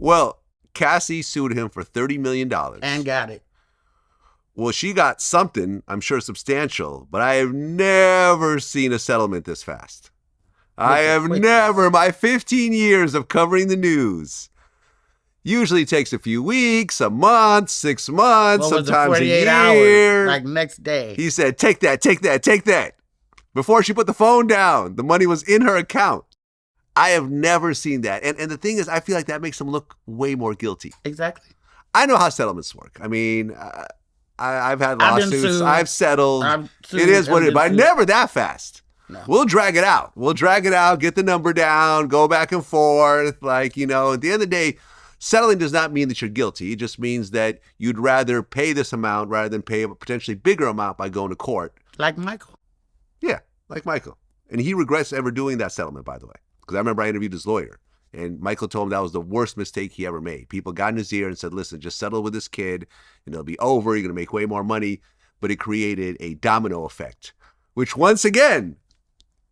Well, Cassie sued him for $30 million. And got it. Well, she got something, I'm sure substantial, but I have never seen a settlement this fast. I have never, my 15 years of covering the news. Usually takes a few weeks, a month, 6 months, sometimes a year. 48 hours, like next day. He said, take that, take that, take that. Before she put the phone down, the money was in her account. I have never seen that. And the thing is, I feel like that makes him look way more guilty. Exactly. I know how settlements work. I mean, I've had lawsuits. I've settled. It is what it is. But never that fast. No. We'll drag it out. We'll drag it out, get the number down, go back and forth. Like, you know, at the end of the day, settling does not mean that you're guilty. It just means that you'd rather pay this amount rather than pay a potentially bigger amount by going to court. Like Michael. Yeah, like Michael. And he regrets ever doing that settlement, by the way. Because I remember I interviewed his lawyer. And Michael told him that was the worst mistake he ever made. People got in his ear and said, listen, just settle with this kid and it'll be over. You're going to make way more money. But it created a domino effect, which once again,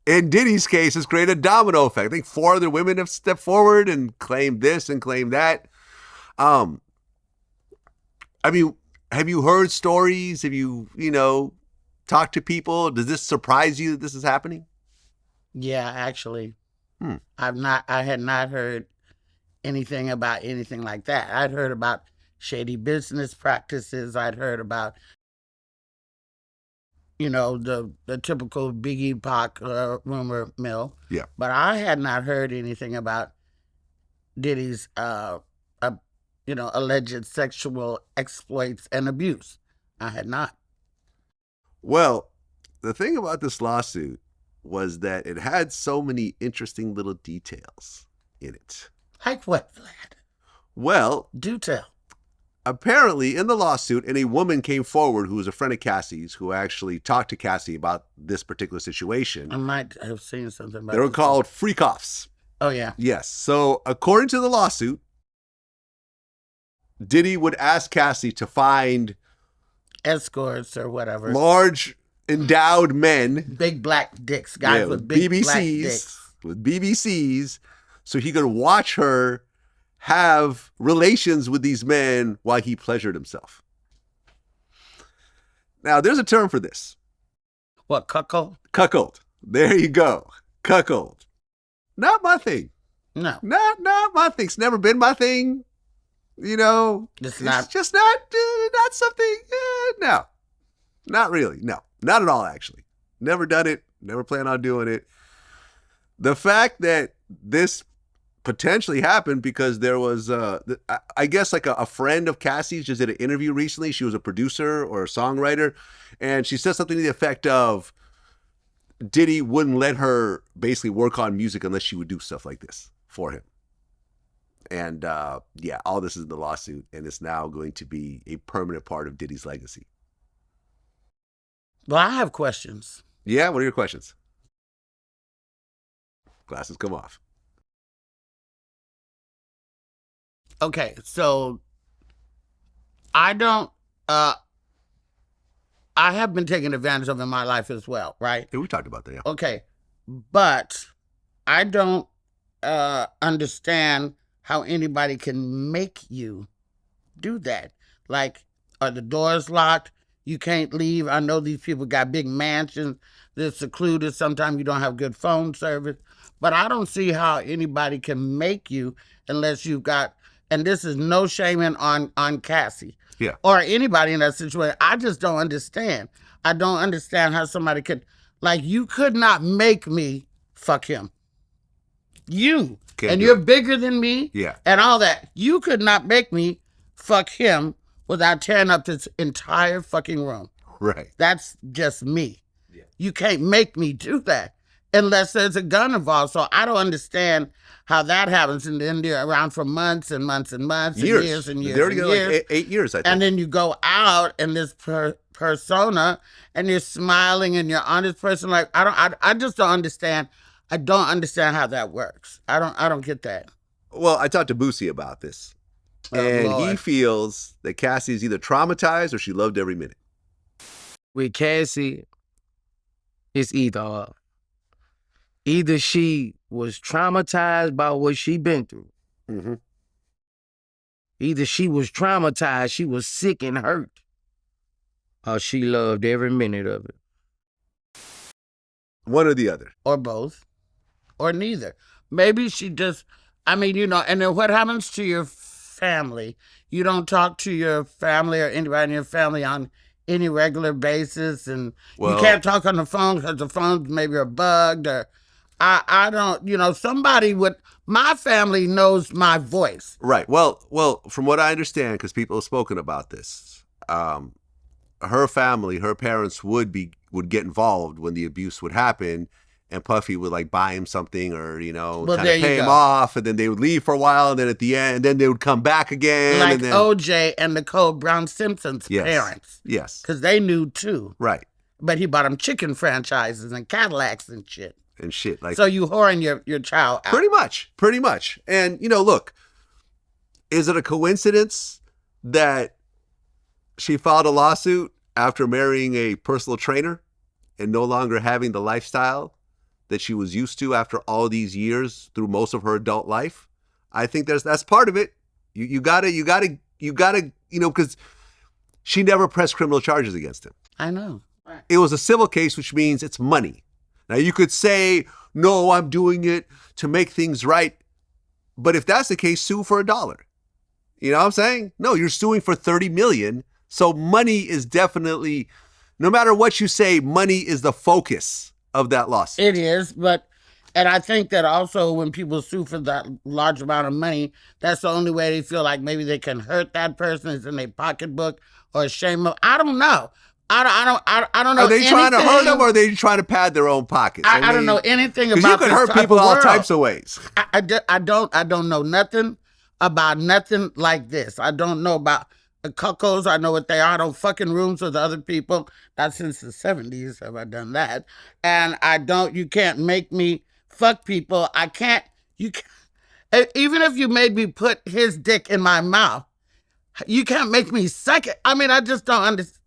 in Diddy's case, has created a domino effect. I think 4 other women have stepped forward and claimed this and claimed that. I mean, have you heard stories? Have you, talked to people? Does this surprise you that this is happening? Yeah, actually. I had not heard anything about anything like that. I'd heard about shady business practices. I'd heard about, the typical Biggie Pac rumor mill. Yeah. But I had not heard anything about Diddy's, alleged sexual exploits and abuse. I had not. Well, the thing about this lawsuit was that it had so many interesting little details in it. Like what, Vlad? Well, do tell. Apparently in the lawsuit, and a woman came forward who was a friend of Cassie's who actually talked to Cassie about this particular situation. I might have seen something about They were called freak-offs. Oh, yeah. Yes. So according to the lawsuit, Diddy would ask Cassie to find escorts or whatever. Large endowed men. Big black dicks. Guys with big BBCs, black dicks. With BBCs. So he could watch her have relations with these men while he pleasured himself. Now, there's a term for this. What, cuckold? Cuckold. There you go. Cuckold. Not my thing. No. Not my thing. It's never been my thing. It's just not something. No. Not really. No. Not at all, actually. Never done it. Never plan on doing it. The fact that this potentially happened because there was, I guess, like a friend of Cassie's just did an interview recently. She was a producer or a songwriter. And she said something to the effect of Diddy wouldn't let her basically work on music unless she would do stuff like this for him. And all this is in the lawsuit. And it's now going to be a permanent part of Diddy's legacy. Well, I have questions. Yeah, what are your questions? Glasses come off. Okay, so I have been taken advantage of in my life as well, right? Yeah, we talked about that, yeah. Okay, but I don't understand how anybody can make you do that. Like, are the doors locked? You can't leave. I know these people got big mansions. They're secluded. Sometimes you don't have good phone service. But I don't see how anybody can make you unless you've got, and this is no shaming on Cassie. Yeah. Or anybody in that situation. I just don't understand. I don't understand how somebody could, like, you could not make me fuck him. You. And you're bigger than me. Yeah. And all that. You could not make me fuck him without tearing up this entire fucking room. Right. That's just me. Yeah. You can't make me do that unless there's a gun involved. So I don't understand how that happens. And then they're around for months and months and months and years and years. They're already and years. Like 8 years, I think. And then you go out in this persona and you're smiling and you're honest person. Like, I just don't understand. I don't understand how that works. I don't get that. Well, I talked to Boosie about this. And he feels that Cassie is either traumatized or she loved every minute. With Cassie, it's either she was traumatized by what she been through, mm-hmm. Either she was traumatized, she was sick and hurt, or she loved every minute of it. One or the other. Or both. Or neither. Maybe she just, I mean, you know, and then what happens to your family? You don't talk to your family or anybody in your family on any regular basis, and you can't talk on the phone because the phones maybe are bugged, or I don't, you know, somebody with my family knows my voice. Right. Well, from what I understand, because people have spoken about this, her family, her parents would get involved when the abuse would happen, and Puffy would like buy him something or, you know, kind of pay him off, and then they would leave for a while, and then at the end, and then they would come back again. Like and then, OJ and Nicole Brown Simpson's parents. Yes. Because they knew too. Right. But he bought them chicken franchises and Cadillacs and shit. Like, so you whoring your child out. Pretty much. And, you know, look, is it a coincidence that she filed a lawsuit after marrying a personal trainer and no longer having the lifestyle that she was used to after all these years through most of her adult life? I think that's part of it. You gotta, you know, because she never pressed criminal charges against him. I know. It was a civil case, which means it's money. Now, you could say, no, I'm doing it to make things right. But if that's the case, sue for $1. You know what I'm saying? No, you're suing for $30 million. So money is definitely, no matter what you say, money is the focus of that lawsuit. It is, and I think that also when people sue for that large amount of money, that's the only way they feel like maybe they can hurt that person is in their pocketbook or shame them. I don't know. I don't know. Are they trying to hurt them, or are they trying to pad their own pockets? I don't know anything about. Because you can hurt people all types of ways. I don't know nothing about nothing like this. I don't know about the cuckolds. I know what they are. I don't fucking rooms with other people. Not since the 70s have I done that. And you can't make me fuck people. Even if you made me put his dick in my mouth, you can't make me suck it. I mean, I just don't understand.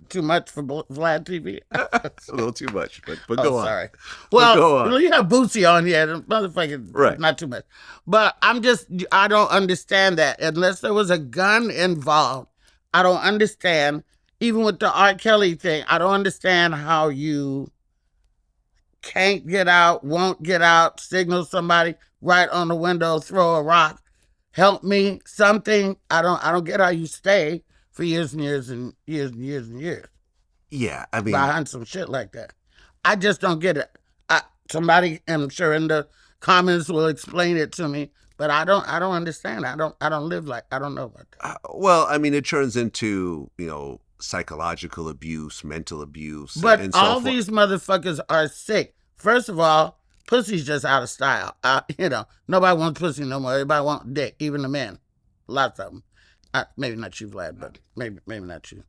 Too much for VladTV. It's a little too much, but go on. Sorry. Well, you have Bootsy on here. Motherfucker, right. Not too much. But I don't understand that. Unless there was a gun involved, I don't understand. Even with the R. Kelly thing, I don't understand how you can't get out, won't get out, signal somebody right on the window, throw a rock, help me, something. I don't get how you stay for years and years and years and years and years. Yeah, I mean, behind some shit like that. I just don't get it. Somebody, I'm sure in the comments will explain it to me, but I don't understand. I don't live like, I don't know about that. Well, I mean, it turns into, you know, psychological abuse, mental abuse. But and so all forth. these motherfuckers are sick. First of all, pussy's just out of style. You know, nobody wants pussy no more. Everybody wants dick, even the men. Lots of them. Maybe not you, Vlad, but maybe not you.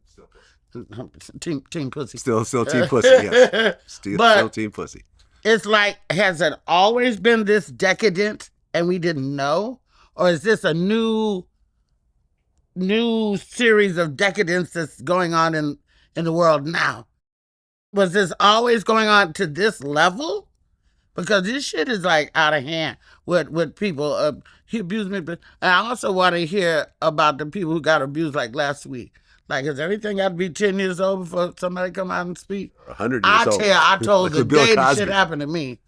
Team pussy. Still team pussy, yes. Still team pussy. It's like, has it always been this decadent and we didn't know? Or is this a new series of decadence that's going on in the world now? Was this always going on to this level? Because this shit is like out of hand with people. He abused me. And I also want to hear about the people who got abused like last week. Like, has everything got to be 10 years old before somebody come out and speak? 100 years old. I told like the day the shit happened to me.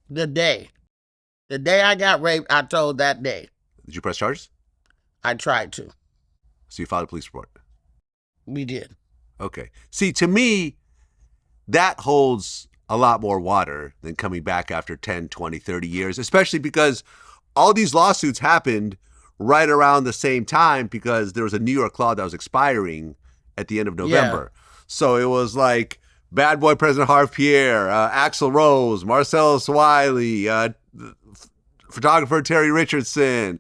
The day I got raped, I told that day. Did you press charges? I tried to. So you filed a police report? We did. Okay. See, to me, that holds a lot more water than coming back after 10, 20, 30 years, especially because all these lawsuits happened right around the same time because there was a New York law that was expiring at the end of November. Yeah. So it was like Bad Boy President Harve Pierre, Axl Rose, Marcellus Wiley, photographer Terry Richardson,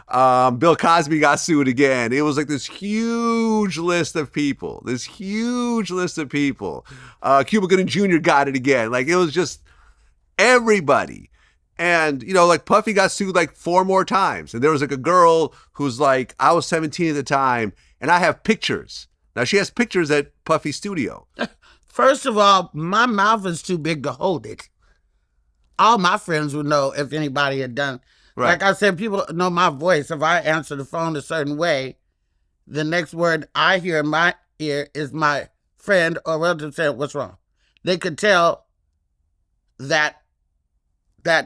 Bill Cosby got sued again. It was like this huge list of people. Cuba Gooding Jr. got it again. Like, it was just everybody. And, you know, like Puffy got sued like 4 more times. And there was like a girl who's like, I was 17 at the time, and I have pictures. Now, she has pictures at Puffy's studio. First of all, my mouth is too big to hold it. All my friends would know if anybody had done Right. Like I said, people know my voice. If I answer the phone a certain way, the next word I hear in my ear is my friend or relative saying, "What's wrong?" They could tell that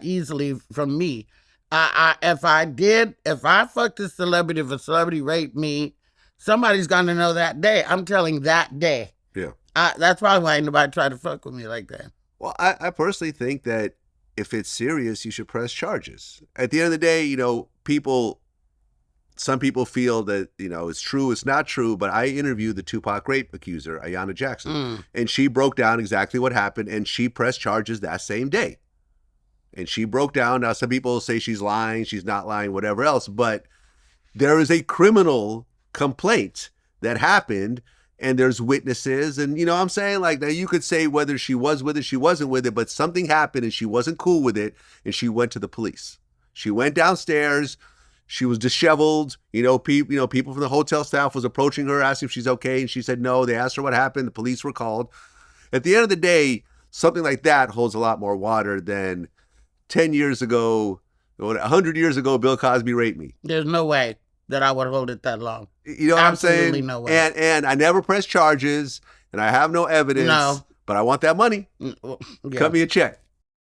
easily from me. If I fucked a celebrity, if a celebrity raped me, somebody's gonna know that day. I'm telling that day. Yeah. That's probably why ain't nobody try to fuck with me like that. Well, I personally think that if it's serious, you should press charges. At the end of the day, some people feel that, it's true, it's not true, but I interviewed the Tupac rape accuser, Ayanna Jackson, and she broke down exactly what happened, and she pressed charges that same day. And she broke down. Now, some people say she's lying, she's not lying, whatever else, but there is a criminal complaint that happened, and there's witnesses, and I'm saying, like, now you could say whether she was with it, she wasn't with it, but something happened and she wasn't cool with it, and she went to the police. She went downstairs. She was disheveled. People from the hotel staff was approaching her, asking if she's okay, and she said no. They asked her what happened. The police were called. At the end of the day, something like that holds a lot more water than 10 years ago, 100 years ago, Bill Cosby raped me. There's no way that I would hold it that long. You know what I'm saying? Absolutely no way. And I never press charges, and I have no evidence. No. But I want that money. Yeah. Cut me a check.